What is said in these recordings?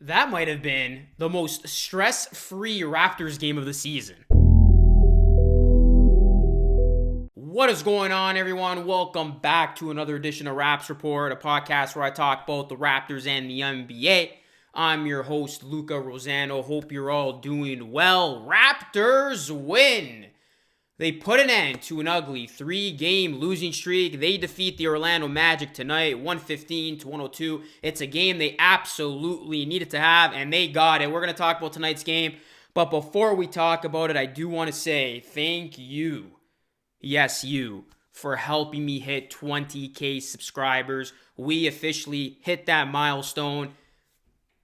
That might have been the most stress-free Raptors game of the season. What is going on, everyone? Welcome back to another edition of Raps Report, a podcast where I talk both the Raptors and the NBA. I'm your host, Luca Rosano. Hope you're all doing well. Raptors win! They put an end to an ugly 3-game losing streak. They defeat the Orlando Magic tonight, 115-102. It's a game they absolutely needed to have, and they got it. We're going to talk about tonight's game, but before we talk about it, I do want to say thank you. Yes, you, for helping me hit 20K subscribers. We officially hit that milestone.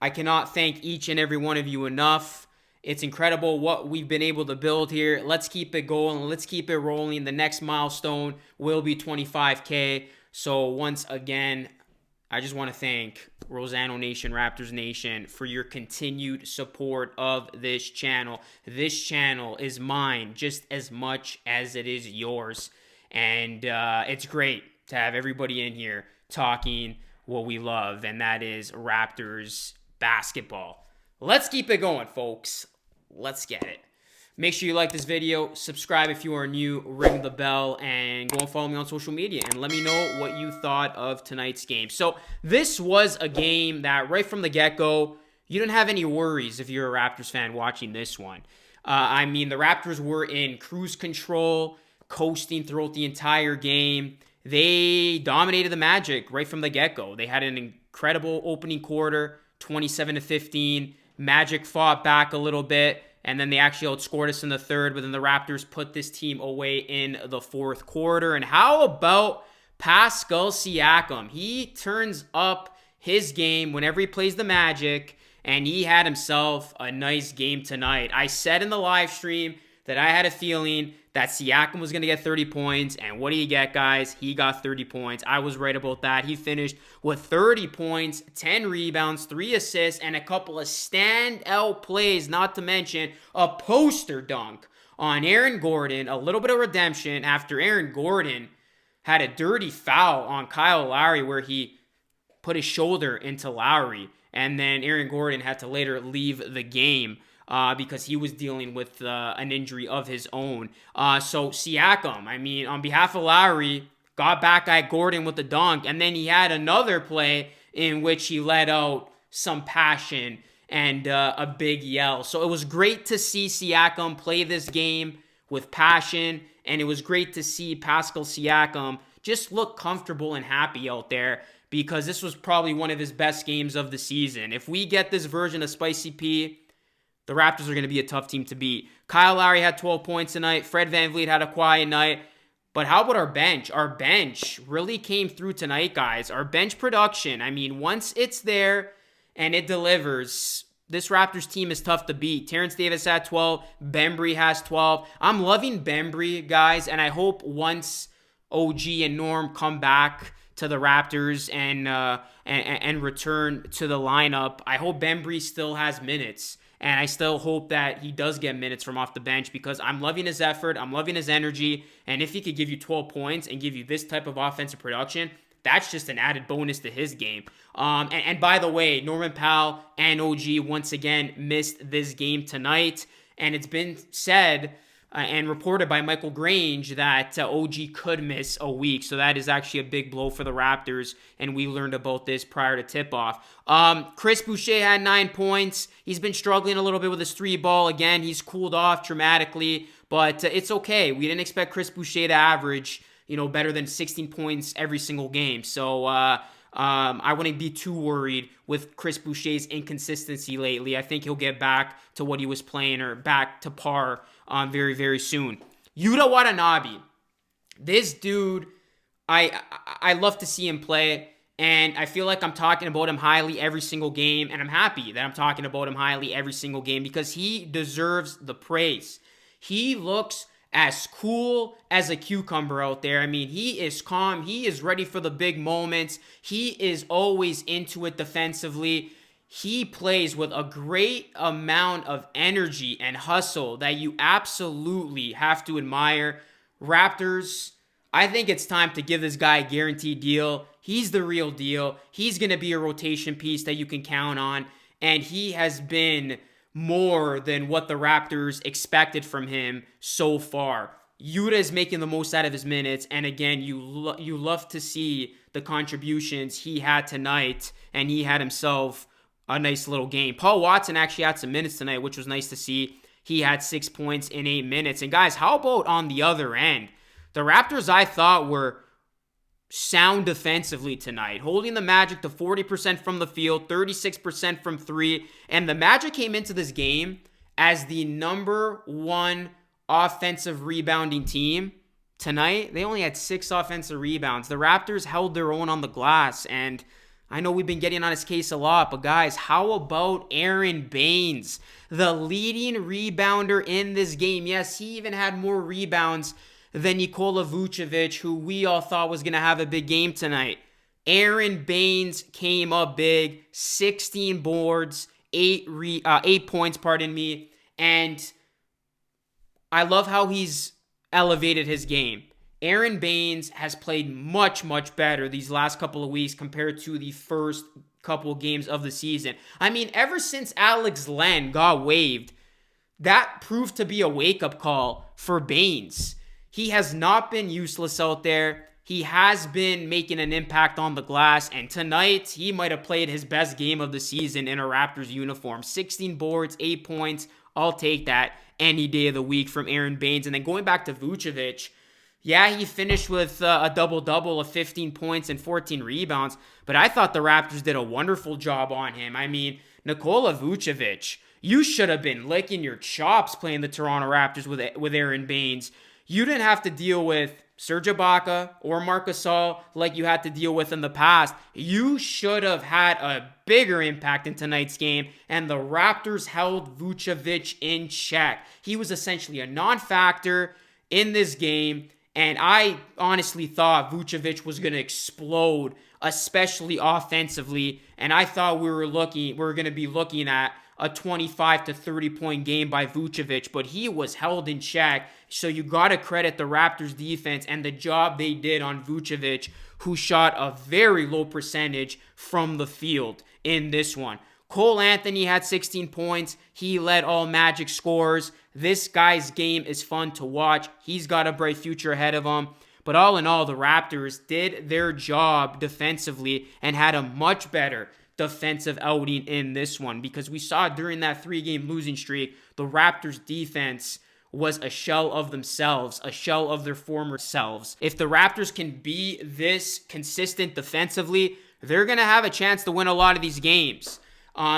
I cannot thank each and every one of you enough. It's incredible what we've been able to build here. Let's keep it going. Let's keep it rolling. The next milestone will be 25K. So once again, I just want to thank Rosano Nation, Raptors Nation, for your continued support of this channel. This channel is mine just as much as it is yours. And it's great to have everybody in here talking what we love, and that is Raptors basketball. Let's keep it going, folks. Let's get it. Make sure you like this video, subscribe if you are new, ring the bell, and go and follow me on social media, and let me know what you thought of tonight's game. So this was a game that right from the get-go, you didn't have any worries if you're a Raptors fan watching this one. The Raptors were in cruise control, coasting throughout the entire game. They dominated the Magic right from the get-go. They had an incredible opening quarter, 27-15. Magic fought back a little bit, and then they actually outscored us in the third, but then the Raptors put this team away in the fourth quarter. And how about Pascal Siakam? He turns up his game whenever he plays the Magic, and he had himself a nice game tonight. I said in the live stream that I had a feeling that Siakam was going to get 30 points, and what do you get, guys? He got 30 points. I was right about that. He finished with 30 points, 10 rebounds, 3 assists, and a couple of standout plays, not to mention a poster dunk on Aaron Gordon, a little bit of redemption after Aaron Gordon had a dirty foul on Kyle Lowry where he put his shoulder into Lowry, and then Aaron Gordon had to later leave the game because he was dealing with an injury of his own. So Siakam, on behalf of Lowry, got back at Gordon with the dunk, and then he had another play in which he let out some passion and a big yell. So it was great to see Siakam play this game with passion, and it was great to see Pascal Siakam just look comfortable and happy out there, because this was probably one of his best games of the season. If we get this version of Spicy P, the Raptors are going to be a tough team to beat. Kyle Lowry had 12 points tonight. Fred VanVleet had a quiet night. But how about our bench? Our bench really came through tonight, guys. Our bench production, once it's there and it delivers, this Raptors team is tough to beat. Terrence Davis had 12. Bembry has 12. I'm loving Bembry, guys, and I hope once OG and Norm come back to the Raptors and return to the lineup, I hope Bembry still has minutes. And I still hope that he does get minutes from off the bench, because I'm loving his effort. I'm loving his energy. And if he could give you 12 points and give you this type of offensive production, that's just an added bonus to his game. And by the way, Norman Powell and OG once again missed this game tonight. And it's been said and reported by Michael Grange that OG could miss a week. So that is actually a big blow for the Raptors, and we learned about this prior to tip-off. Chris Boucher had 9 points. He's been struggling a little bit with his 3-ball. Again, he's cooled off dramatically, but it's okay. We didn't expect Chris Boucher to average, better than 16 points every single game. So I wouldn't be too worried with Chris Boucher's inconsistency lately. I think he'll get back to what he was playing, or back to par very, very soon. Yuta Watanabe. This dude, I love to see him play, and I feel like I'm talking about him highly every single game, and I'm happy that I'm talking about him highly every single game, because he deserves the praise. He looks as cool as a cucumber out there. He is calm. He is ready for the big moments. He is always into it defensively. He plays with a great amount of energy and hustle that you absolutely have to admire. Raptors, I think it's time to give this guy a guaranteed deal. He's the real deal. He's going to be a rotation piece that you can count on. and he has been more than what the Raptors expected from him so far. Yuta is making the most out of his minutes, and again, you love to see the contributions he had tonight, and he had himself a nice little game. Paul Watson actually had some minutes tonight, which was nice to see. He had 6 points in 8 minutes. And guys, how about on the other end? The Raptors, I thought, were sound defensively tonight, holding the Magic to 40% from the field, 36% from three, and the Magic came into this game as the number one offensive rebounding team. Tonight, they only had 6 offensive rebounds. The Raptors held their own on the glass, and I know we've been getting on his case a lot, but guys, how about Aaron Baines, the leading rebounder in this game? Yes, he even had more rebounds than Nikola Vucevic, who we all thought was going to have a big game tonight. Aaron Baines came up big, 16 boards, 8 points, and I love how he's elevated his game. Aaron Baines has played much, much better these last couple of weeks compared to the first couple games of the season. I mean, ever since Alex Len got waived, that proved to be a wake-up call for Baines. He has not been useless out there. He has been making an impact on the glass, and tonight he might have played his best game of the season in a Raptors uniform. 16 boards, 8 points. I'll take that any day of the week from Aaron Baines. And then going back to Vucevic, yeah, he finished with a double-double of 15 points and 14 rebounds, but I thought the Raptors did a wonderful job on him. I mean, Nikola Vucevic, you should have been licking your chops playing the Toronto Raptors with Aaron Baines. You didn't have to deal with Serge Ibaka or Marc Gasol like you had to deal with in the past. You should have had a bigger impact in tonight's game, and the Raptors held Vucevic in check. He was essentially a non-factor in this game, and I honestly thought Vucevic was going to explode, especially offensively, and I thought we were going to be looking at a 25 to 30 point game by Vucevic, but he was held in check. So you got to credit the Raptors defense and the job they did on Vucevic, who shot a very low percentage from the field in this one. Cole Anthony had 16 points. He led all Magic scorers. This guy's game is fun to watch. He's got a bright future ahead of him. But all in all, the Raptors did their job defensively and had a much better defensive outing in this one, because we saw during that 3-game losing streak, the Raptors defense was a shell of themselves, a shell of their former selves. If the Raptors can be this consistent defensively, they're going to have a chance to win a lot of these games.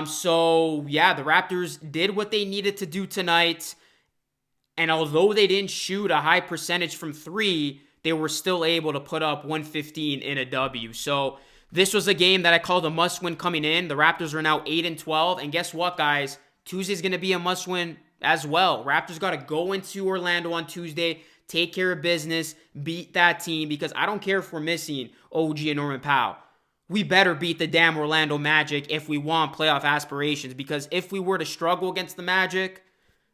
So yeah, the Raptors did what they needed to do tonight. And although they didn't shoot a high percentage from 3, they were still able to put up 115 in a W. So this was a game that I called a must-win coming in. The Raptors are now 8-12. And guess what, guys? Tuesday's going to be a must-win as well. Raptors got to go into Orlando on Tuesday, take care of business, beat that team, because I don't care if we're missing OG and Norman Powell. We better beat the damn Orlando Magic if we want playoff aspirations, because if we were to struggle against the Magic,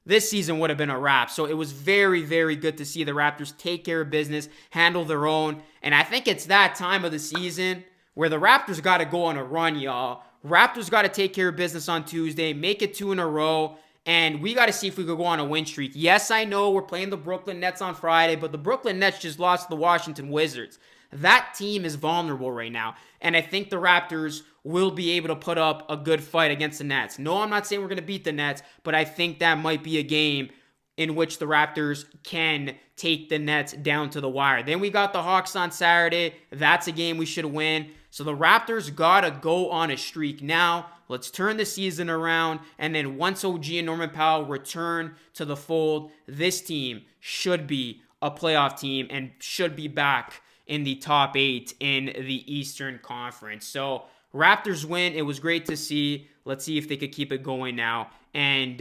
this season would have been a wrap. So it was very, very good to see the Raptors take care of business, handle their own. And I think it's that time of the season where the Raptors got to go on a run, y'all. Raptors got to take care of business on Tuesday, make it 2 in a row, and we got to see if we could go on a win streak. Yes, I know we're playing the Brooklyn Nets on Friday, but the Brooklyn Nets just lost to the Washington Wizards. That team is vulnerable right now, and I think the Raptors will be able to put up a good fight against the Nets. No, I'm not saying we're going to beat the Nets, but I think that might be a game in which the Raptors can take the Nets down to the wire. Then we got the Hawks on Saturday. That's a game we should win. So the Raptors got to go on a streak now. Let's turn the season around. And then once OG and Norman Powell return to the fold, this team should be a playoff team and should be back in the top 8 in the Eastern Conference. So Raptors win. It was great to see. Let's see if they could keep it going now and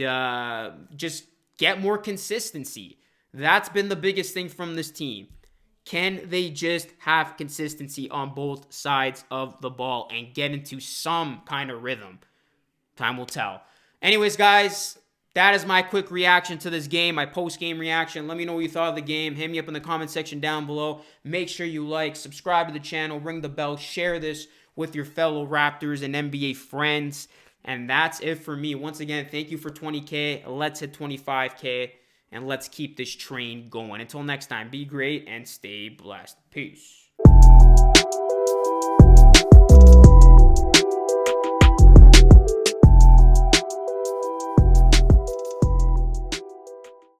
just get more consistency. That's been the biggest thing from this team. Can they just have consistency on both sides of the ball and get into some kind of rhythm? Time will tell. Anyways, guys, that is my quick reaction to this game, my post-game reaction. Let me know what you thought of the game. Hit me up in the comment section down below. Make sure you like, subscribe to the channel, ring the bell, share this with your fellow Raptors and NBA friends. And that's it for me. Once again, thank you for 20K. Let's hit 25K. And let's keep this train going. Until next time, be great and stay blessed. Peace.